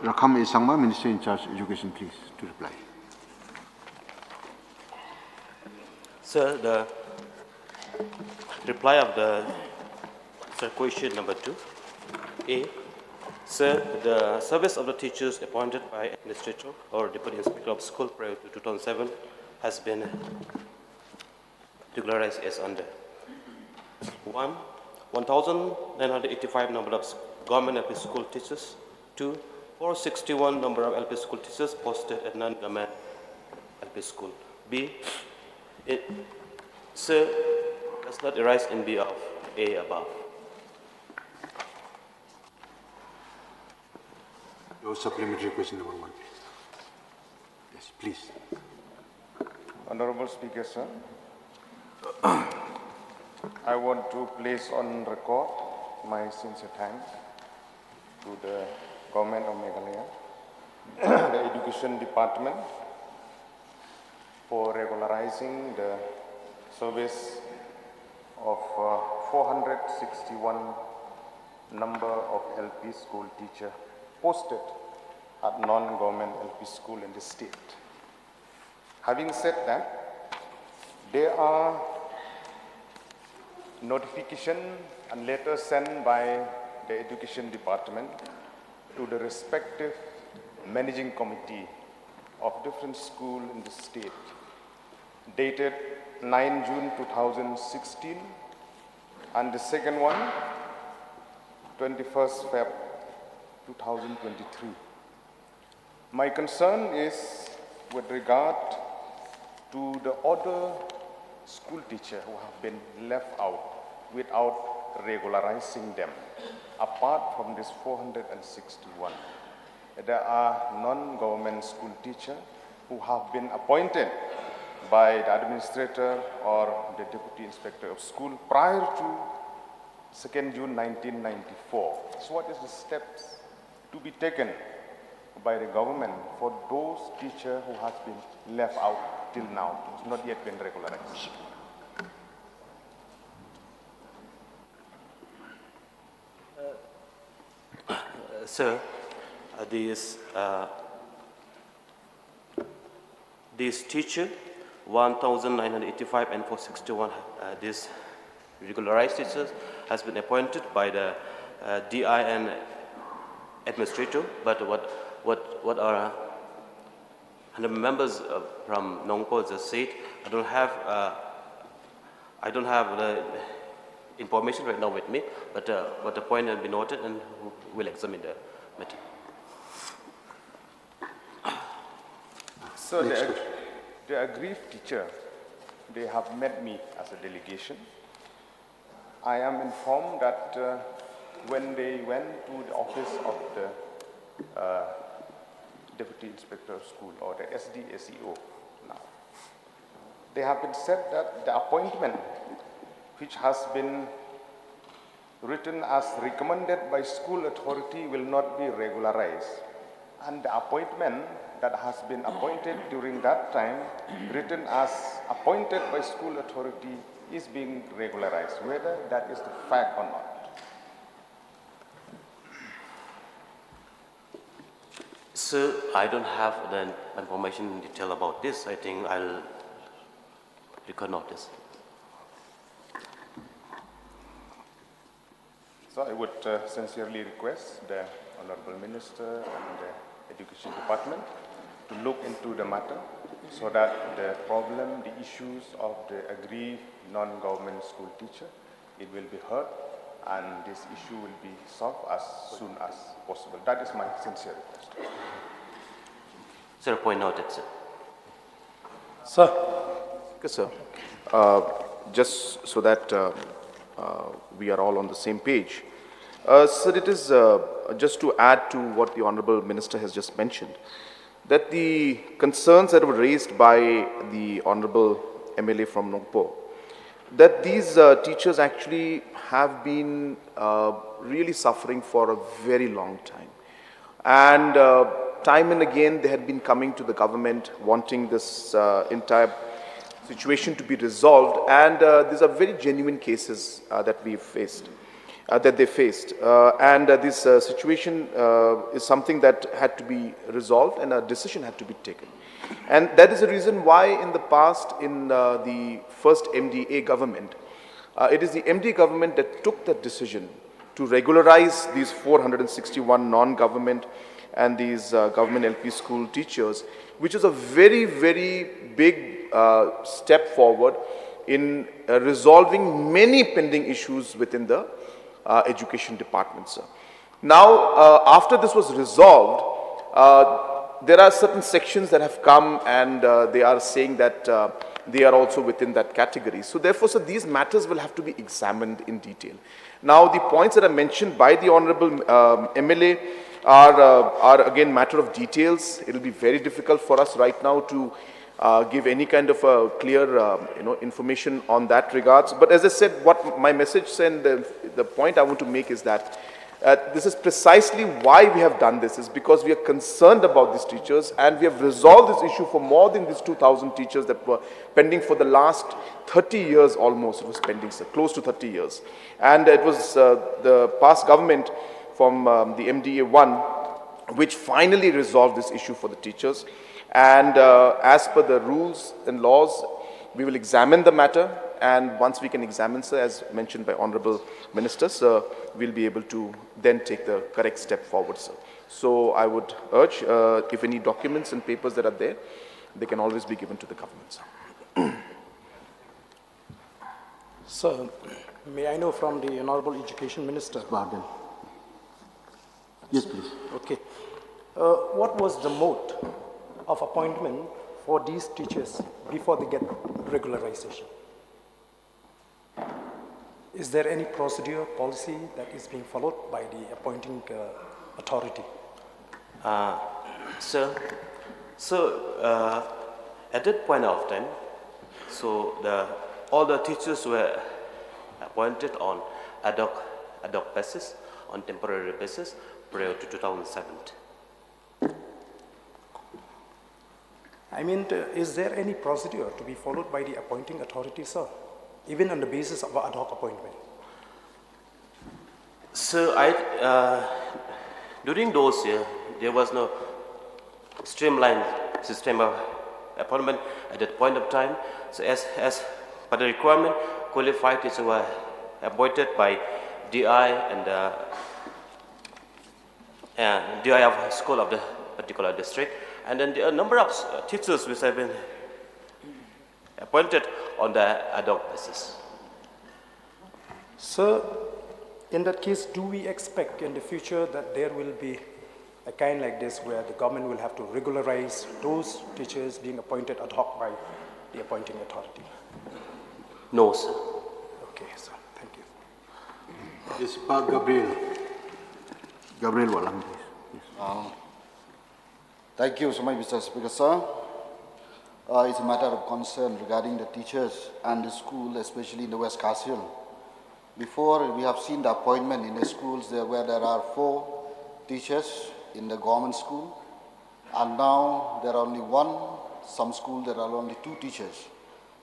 Rakham Isangma, Minister in charge of Education, please, to reply. Sir, the reply of the question number 2. A. Sir, the service of the teachers appointed by administrator or deputy inspector of school prior to 2007 has been regularized as under 1,985 number of government LP school teachers. 2. 461 number of LP school teachers posted at non-government LP school. B. Sir, does not arise in B of A above. Your supplementary question number 1, please. Yes, please. Honorable Speaker, sir, I want to place on record my sincere thanks to the government of Meghalaya, the Education Department, for regularizing the service of 461 number of LP school teacher posted at non-government LP school in the state. Having said that, there are notification and letters sent by the Education Department to the respective managing committee of different schools in the state, dated 9 June 2016, and the second one, 21st Feb 2023. My concern is with regard to the other school teachers who have been left out without regularizing them, apart from this 461. There are non-government school teachers who have been appointed by the administrator or the deputy inspector of school prior to 2nd June 1994. So what is the steps to be taken by the government for those teachers who has been left out till now, it's not yet been regularized? Sir, this teacher, 1,985 and 461, this regularized teachers has been appointed by the DIN administrator, but what are the members from Nongpo just said, I don't have the information right now with me, but the point has been noted and we'll examine the matter. So the aggrieved teacher, they have met me as a delegation. I am informed that when they went to the office of the Deputy Inspector of School, or the SDSEO now, they have been said that the appointment which has been written as recommended by school authority will not be regularized, and the appointment that has been appointed during that time, written as appointed by school authority, is being regularized, whether that is the fact or not. Sir, I don't have the information in detail about this. I think I'll record notice. So I would sincerely request the Honorable Minister and the Education Department to look into the matter so that the problem, the issues of the aggrieved non-government school teacher, it will be heard and this issue will be solved as soon as possible. That is my sincere request. Sir, point noted, sir. Sir. Yes, sir. Just so that we are all on the same page. Sir, it is just to add to what the Honorable Minister has just mentioned, that the concerns that were raised by the Honorable MLA from Nongpo, that these teachers actually have been really suffering for a very long time. And time and again, they had been coming to the government wanting this entire situation to be resolved. And these are very genuine cases that we've faced. that they faced. This situation is something that had to be resolved and a decision had to be taken. And that is the reason why in the past, in the first MDA government, it is the MDA government that took that decision to regularize these 461 non-government and these government LP school teachers, which is a very, very big step forward in resolving many pending issues within the education department, sir. Now, after this was resolved, there are certain sections that have come and they are saying that they are also within that category. So therefore, sir, these matters will have to be examined in detail. Now, the points that are mentioned by the Honorable MLA are again matter of details. It will be very difficult for us right now to give any kind of a clear information on that regards. But as I said, what my message and the point I want to make is that this is precisely why we have done this, is because we are concerned about these teachers and we have resolved this issue for more than these 2,000 teachers that were pending for the last 30 years almost. It was pending, sir, close to 30 years. And it was the past government from the MDA-1 which finally resolved this issue for the teachers. And as per the rules and laws, we will examine the matter, and once we can examine, sir, as mentioned by Honorable Minister, sir, we'll be able to then take the correct step forward, sir. So I would urge, if any documents and papers that are there, they can always be given to the government, sir. Sir, may I know from the Honorable Education Minister? Pardon. Yes, please. Okay. What was the mode of appointment for these teachers before they get regularization? Is there any procedure, policy that is being followed by the appointing authority? Sir, at that point of time, all the teachers were appointed on ad hoc basis, on temporary basis, prior to 2007. I mean, is there any procedure to be followed by the appointing authority, sir, even on the basis of ad hoc appointment? So during those years, there was no streamlined system of appointment at that point of time. So as per the requirement, qualified teachers were appointed by DI and DI of school of the particular district. And then there are a number of teachers which have been appointed on the ad hoc basis. Sir, in that case, do we expect in the future that there will be a kind like this where the government will have to regularize those teachers being appointed ad hoc by the appointing authority? No, sir. Okay, sir. Thank you. Yes, Pak Gabriel. Gabriel Walang, please. Yes. Thank you so much, Mr. Speaker, sir. It's a matter of concern regarding the teachers and the school, especially in the West Kharsail. Before, we have seen the appointment in the schools where there are 4 teachers in the government school, and now there are only 1. Some schools there are only 2 teachers.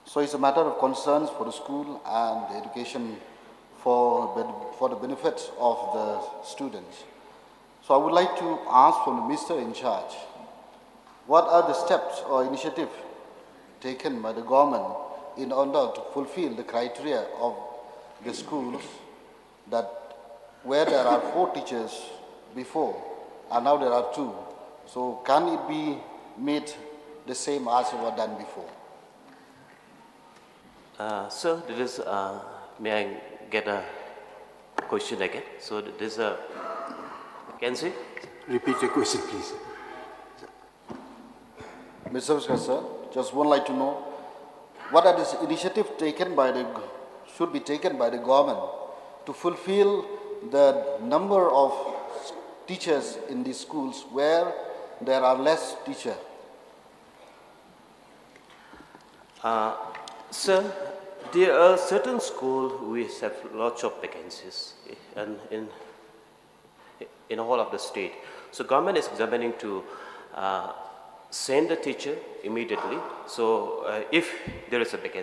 So it's a matter of concerns for the school and the education for the benefit of the students. So I would like to ask from the minister in charge, what are the steps or initiatives taken by the government in order to fulfill the criteria of the schools that where there are 4 teachers before and now there are 2? So can it be made the same as it was done before? Sir, this is, may I get a question again? So this is a, can see? Repeat your question, please. Mr. Speaker, sir, just would like to know what are the initiatives taken by should be taken by the government to fulfill the number of teachers in these schools where there are less teachers? Sir, there are certain schools which have lots of vacancies and in all of the state. So government is examining to send the teacher immediately. So if there is a vacancy,